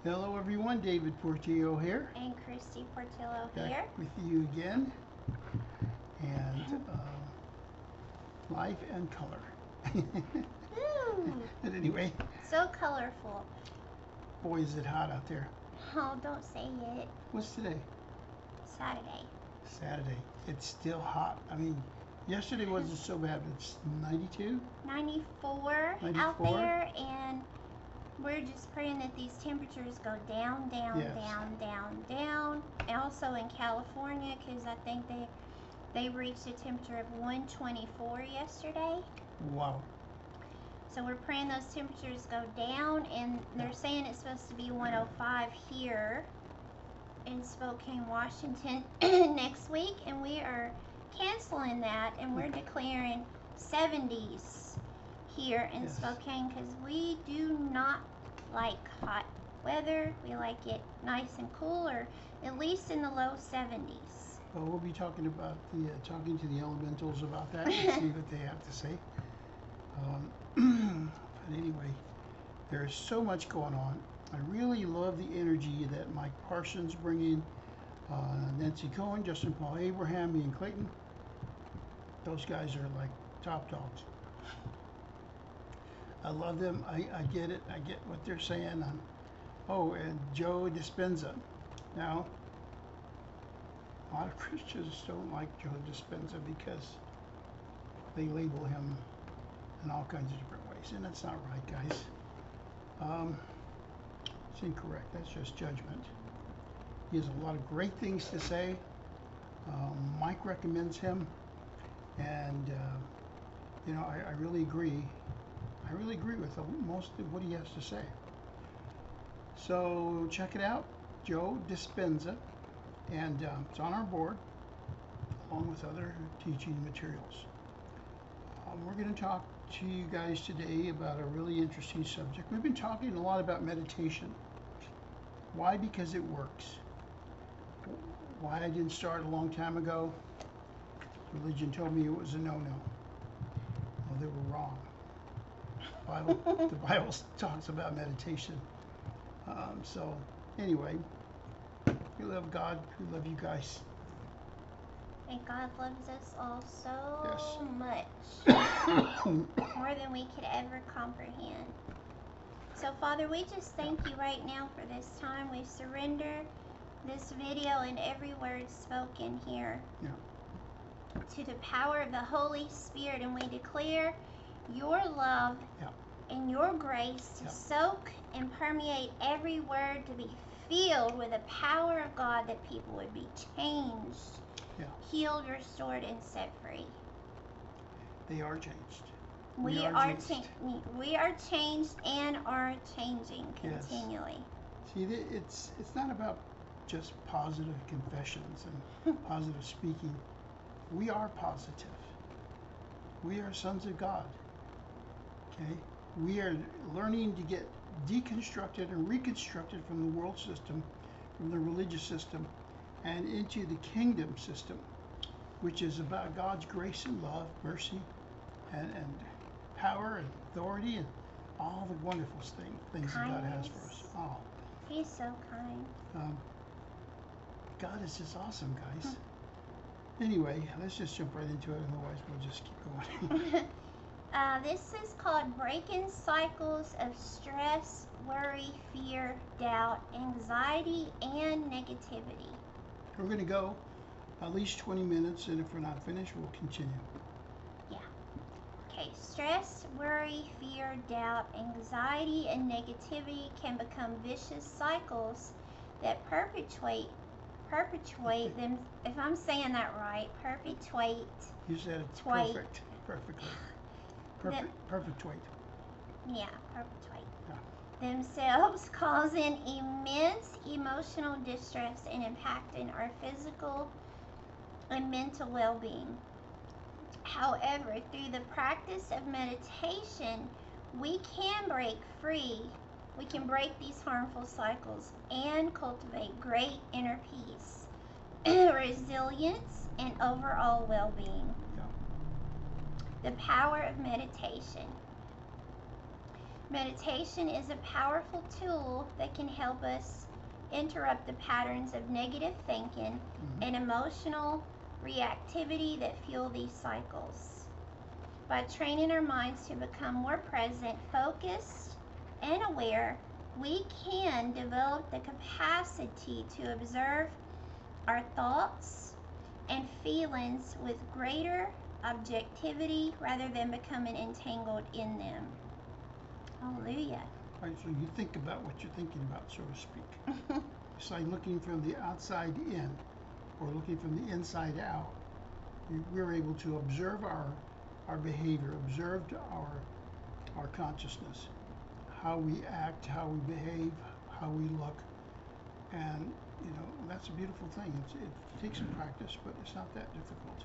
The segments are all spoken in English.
Hello everyone, David Portillo here. And Kristi Portillo Back here. with you again. And life and color. But anyway. So colorful. Boy, is it hot out there. Oh, don't say it. What's today? Saturday. Saturday. It's still hot. I mean, yesterday wasn't so bad, but it's 92? 94 out there, and we're just praying that these temperatures go down, down, Yes. down. Also in California, because I think they reached a temperature of 124 yesterday. Wow. So we're praying those temperatures go down, and they're saying it's supposed to be 105 here in Spokane, Washington next week, and we are canceling that, and we're declaring 70s here in Spokane, because we do not like hot weather. We like it nice and cool, or at least in the low 70s. Well, we'll be talking about talking to the elementals about that and see what they have to say. But anyway, there's so much going on. I really love the energy that Mike Parsons bring in, Nancy Coen, Justin Paul Abraham, me and Clayton. Those guys are like top dogs. I love them. I get it. I get what they're saying. Oh, and Joe Dispenza. Now, a lot of Christians don't like Joe Dispenza because they label him in all kinds of different ways, and that's not right, guys. It's incorrect. That's just judgment. He has a lot of great things to say. Mike recommends him, and I really agree. I really agree with most of what he has to say. So check it out, Joe Dispenza, and it's on our board along with other teaching materials. We're going to talk to you guys today about a really interesting subject. We've been talking a lot about meditation. Why? Because it works. Why I didn't start a long time ago? Religion told me it was a no-no. Well, they were wrong. The Bible talks about meditation. So anyway, we love God. We love you guys. And God loves us all so much, more than we could ever comprehend. So Father, we just thank you right now for this time. We surrender this video and every word spoken here to the power of the Holy Spirit, and we declare your love and your grace to soak and permeate every word, to be filled with the power of God, that people would be changed, healed, restored, and set free. They are changed. We are changed and are changing continually. See, it's not about just positive confessions and positive speaking. We are positive. We are sons of God. Okay? We are learning to get deconstructed and reconstructed from the world system, from the religious system, and into the kingdom system, which is about God's grace and love, mercy, and power and authority and all the wonderful things that God has for us. Oh, He's so kind. God is just awesome, guys. Anyway, let's just jump right into it, otherwise we'll just keep going. This is called Breaking Cycles of Stress, Worry, Fear, Doubt, Anxiety, and Negativity. We're going to go at least 20 minutes, and if we're not finished, we'll continue. Yeah. Okay, stress, worry, fear, doubt, anxiety, and negativity can become vicious cycles that perpetuate them, if I'm saying that right, perpetuate. You said it perfect. Perfectly. Perpetuate. Yeah, perpetuate. Themselves, causing immense emotional distress and impacting our physical and mental well-being. However, through the practice of meditation, we can break free. We can break these harmful cycles and cultivate great inner peace, resilience, and overall well-being. The power of meditation. Meditation is a powerful tool that can help us interrupt the patterns of negative thinking and emotional reactivity that fuel these cycles. By training our minds to become more present, focused, and aware, we can develop the capacity to observe our thoughts and feelings with greater objectivity rather than becoming entangled in them. Hallelujah. Right, so you think about what you're thinking about, so to speak. It's like looking from the outside in or looking from the inside out. We're able to observe our behavior, observe our consciousness, how we act, how we behave, how we look. And, that's a beautiful thing. It takes some practice, but it's not that difficult.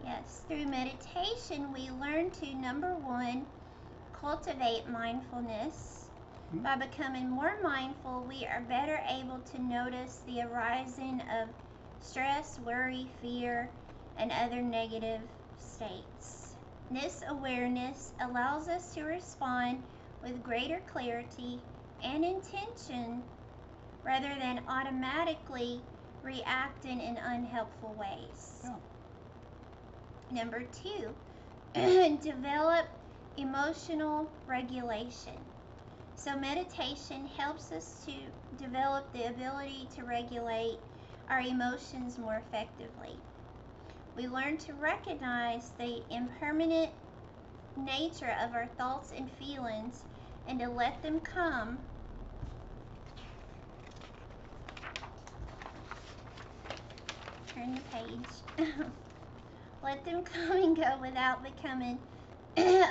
Yes, through meditation, we learn to, number one, cultivate mindfulness. By becoming more mindful, we are better able to notice the arising of stress, worry, fear, and other negative states. This awareness allows us to respond with greater clarity and intention rather than automatically reacting in unhelpful ways. Yeah. Number two, develop emotional regulation. So meditation helps us to develop the ability to regulate our emotions more effectively. We learn to recognize the impermanent nature of our thoughts and feelings and to let them come turn the page. Let them come and go without becoming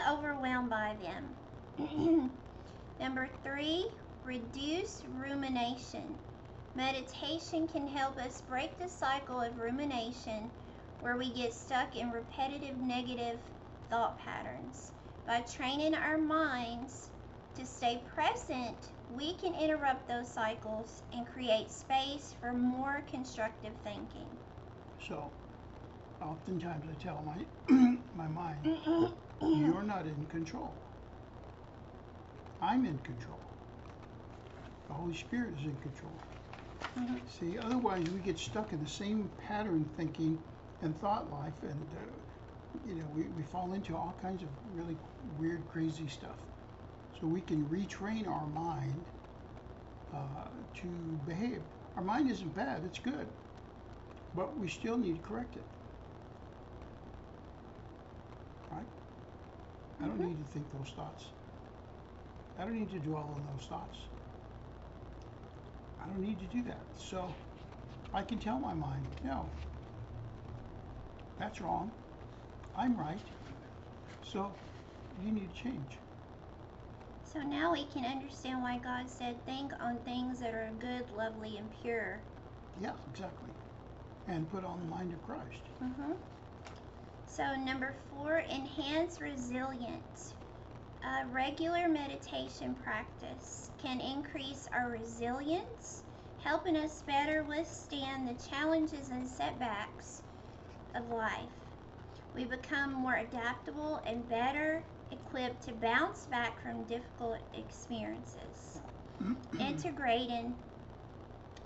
overwhelmed by them. Number three, reduce rumination. Meditation can help us break the cycle of rumination where we get stuck in repetitive negative thought patterns. By training our minds to stay present, we can interrupt those cycles and create space for more constructive thinking. So, oftentimes I tell my mind, you're not in control. I'm in control. The Holy Spirit is in control. See, otherwise we get stuck in the same pattern thinking and thought life, and we fall into all kinds of really weird, crazy stuff. So we can retrain our mind to behave. Our mind isn't bad; it's good, but we still need to correct it. Right? I don't need to think those thoughts. I don't need to dwell on those thoughts. I don't need to do that. So I can tell my mind, no, that's wrong. I'm right. So you need to change. So now we can understand why God said, think on things that are good, lovely, and pure. Yeah, exactly. And put on the mind of Christ. So number four, enhance resilience. Regular meditation practice can increase our resilience, helping us better withstand the challenges and setbacks of life. We become more adaptable and better equipped to bounce back from difficult experiences. Integrating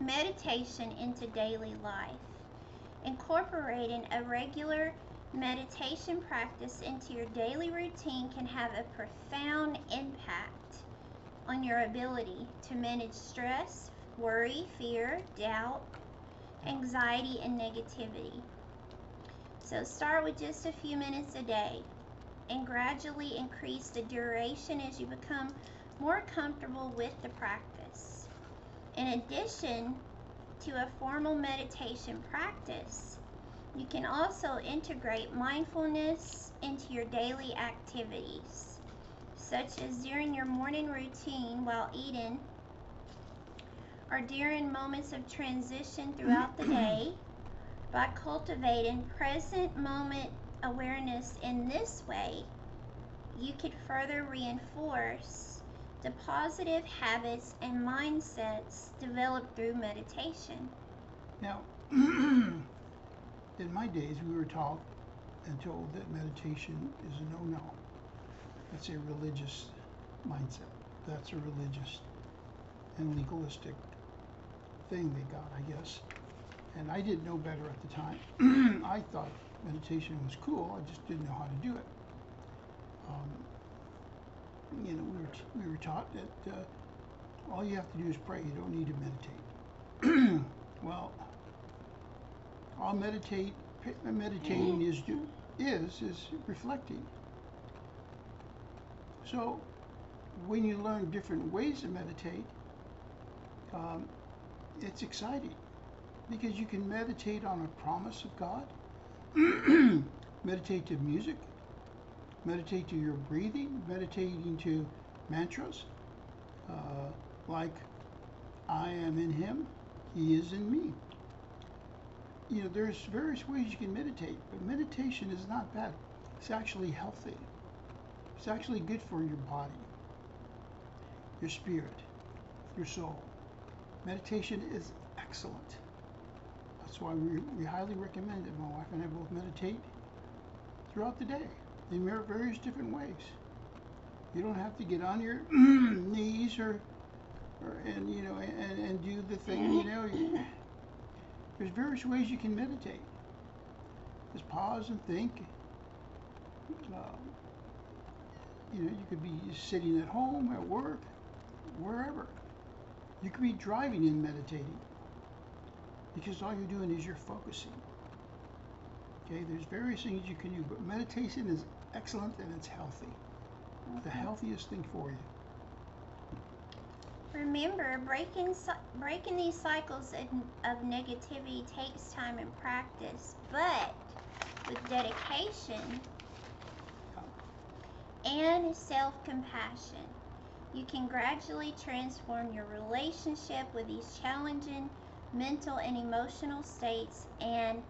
meditation into daily life. Incorporating a regular meditation practice into your daily routine can have a profound impact on your ability to manage stress, worry, fear, doubt, anxiety, and negativity. So start with just a few minutes a day and gradually increase the duration as you become more comfortable with the practice. In addition to a formal meditation practice, you can also integrate mindfulness into your daily activities, such as during your morning routine while eating, or during moments of transition throughout the day. By cultivating present moment awareness in this way, you could further reinforce the positive habits and mindsets developed through meditation. Now, in my days, we were taught and told that meditation is a no-no. It's a religious mindset. That's a religious and legalistic thing they got, I guess. And I didn't know better at the time. I thought meditation was cool. I just didn't know how to do it. You know, we were taught that all you have to do is pray. You don't need to meditate. Well, all meditating is reflecting. So when you learn different ways to meditate, it's exciting because you can meditate on a promise of God, meditate to music, meditate to your breathing, meditating to mantras, like I am in him, he is in me. You know, there's various ways you can meditate, but meditation is not bad. It's actually healthy. It's actually good for your body, your spirit, your soul. Meditation is excellent. That's why we highly recommend it. My wife and I both meditate throughout the day in various different ways. You don't have to get on your knees and you know and do the thing. You know, there's various ways you can meditate. Just pause and think. You know, you could be sitting at home, at work, wherever. You could be driving and meditating because all you're doing is you're focusing. Okay, there's various things you can do, but meditation is excellent and it's healthy. The healthiest thing for you. Remember, breaking these cycles of negativity takes time and practice, but with dedication and self-compassion, you can gradually transform your relationship with these challenging mental and emotional states and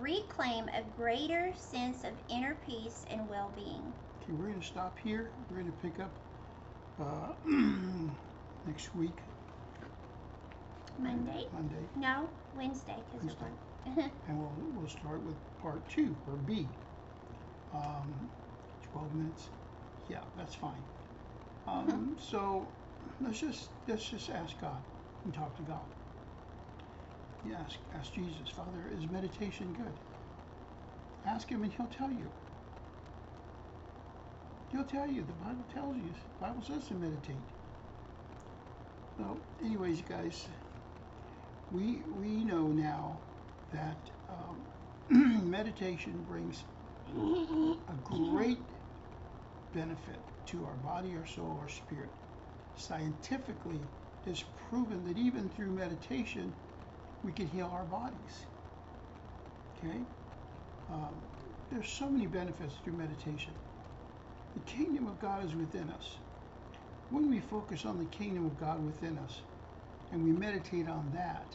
reclaim a greater sense of inner peace and well-being. Okay, we're going to stop here. We're going to pick up next week. Monday? Monday. No, Wednesday. And we'll start with part 2, or B. 12 minutes. Yeah, that's fine. So let's just ask God and talk to God. You ask Jesus, Father, is meditation good? Ask him and he'll tell you. He'll tell you. The Bible tells you. The Bible says to meditate. So anyways, guys, we know now that meditation brings a great benefit to our body, our soul, our spirit. Scientifically, it's proven that even through meditation, we can heal our bodies. Okay? There's so many benefits through meditation. The kingdom of God is within us. When we focus on the kingdom of God within us, and we meditate on that,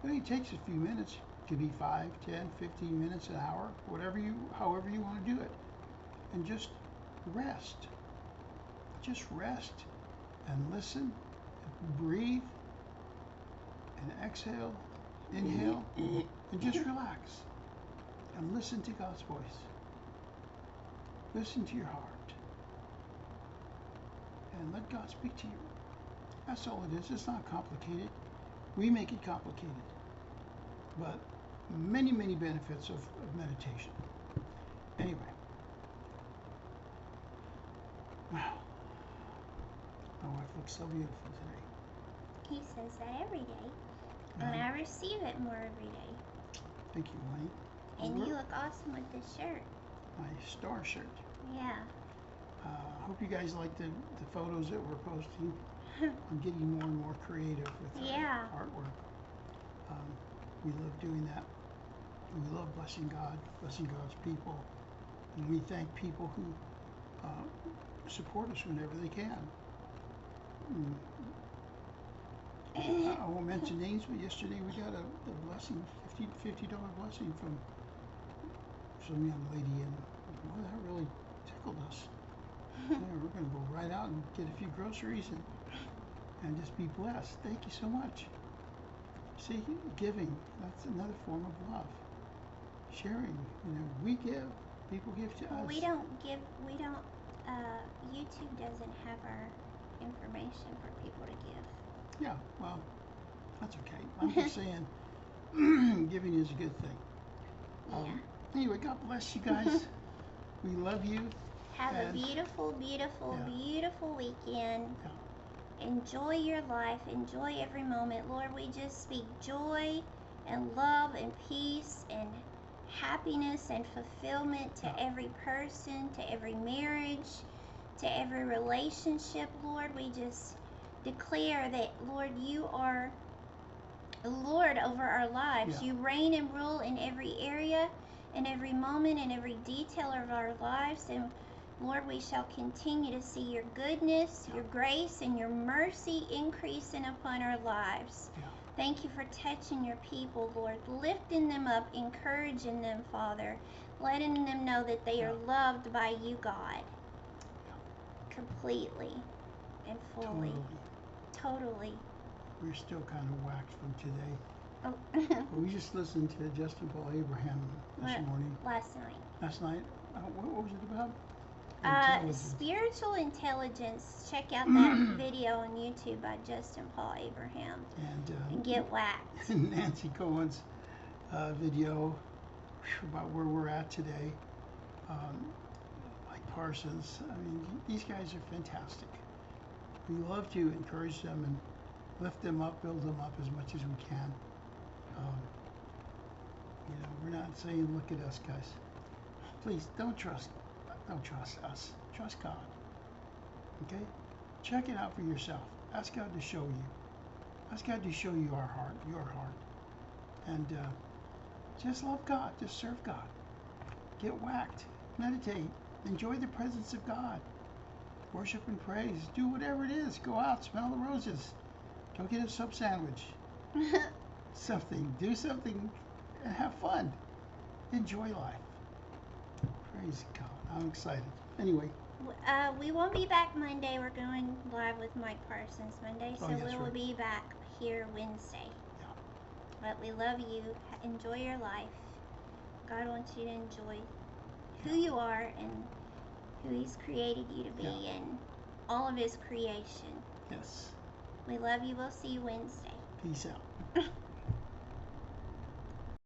it only takes a few minutes. It could be 5, 10, 15 minutes, an hour, however you want to do it. And just rest. Just rest and listen, and breathe, and exhale, inhale, and just relax. And listen to God's voice. Listen to your heart. And let God speak to you. That's all it is. It's not complicated. We make it complicated. But many, many benefits of meditation. Anyway. Wow. My wife looks so beautiful today. He says that every day. And I receive it more every day. Thank you, honey. And you look awesome with this shirt. My star shirt. Yeah. Hope you guys like the photos that we're posting. I'm getting more and more creative with our artwork. We love doing that. We love blessing God, blessing God's people. And we thank people who support us whenever they can. I won't mention names, but yesterday we got a blessing, $50 blessing from some young lady, and boy, that really tickled us. Yeah, we're going to go right out and get a few groceries and just be blessed. Thank you so much. See, giving, that's another form of love. Sharing, we give, people give to us. We don't give, we don't YouTube doesn't have our information for people to give. Yeah, well, that's okay. I'm just saying, giving is a good thing. Yeah. Anyway, God bless you guys. We love you. Have a beautiful, beautiful, Yeah. beautiful weekend. Yeah. Enjoy your life. Enjoy every moment. Lord, we just speak joy and love and peace and happiness and fulfillment to every person, to every marriage, to every relationship. Lord, we just declare that, Lord, you are Lord over our lives. Yeah. You reign and rule in every area, in every moment, in every detail of our lives. And Lord, we shall continue to see your goodness, your grace, and your mercy increasing upon our lives. Yeah. Thank you for touching your people, Lord, lifting them up, encouraging them, Father, letting them know that they are loved by you, God, completely and fully. Totally. We're still kind of waxed from today. Oh. We just listened to Justin Paul Abraham this morning. Last night. Last night? What was it about? Spiritual intelligence. Check out that video on YouTube by Justin Paul Abraham and get whacked. Nancy Coen's video about where we're at today, like Parsons. I mean, these guys are fantastic. We love to encourage them and lift them up, build them up as much as we can. You know, we're not saying, look at us, guys. Please don't trust us. Trust God. Okay? Check it out for yourself. Ask God to show you. Ask God to show you your heart. And just love God. Just serve God. Get whacked. Meditate. Enjoy the presence of God. Worship and praise. Do whatever it is. Go out. Smell the roses. Go get a sub sandwich. Something. Do something and have fun. Enjoy life. Praise God. I'm excited. Anyway. We won't be back Monday. We're going live with Mike Parsons Monday, so we will be back here Wednesday. Yeah. But we love you. Enjoy your life. God wants you to enjoy who you are and who He's created you to be and all of His creation. Yes. We love you. We'll see you Wednesday. Peace out.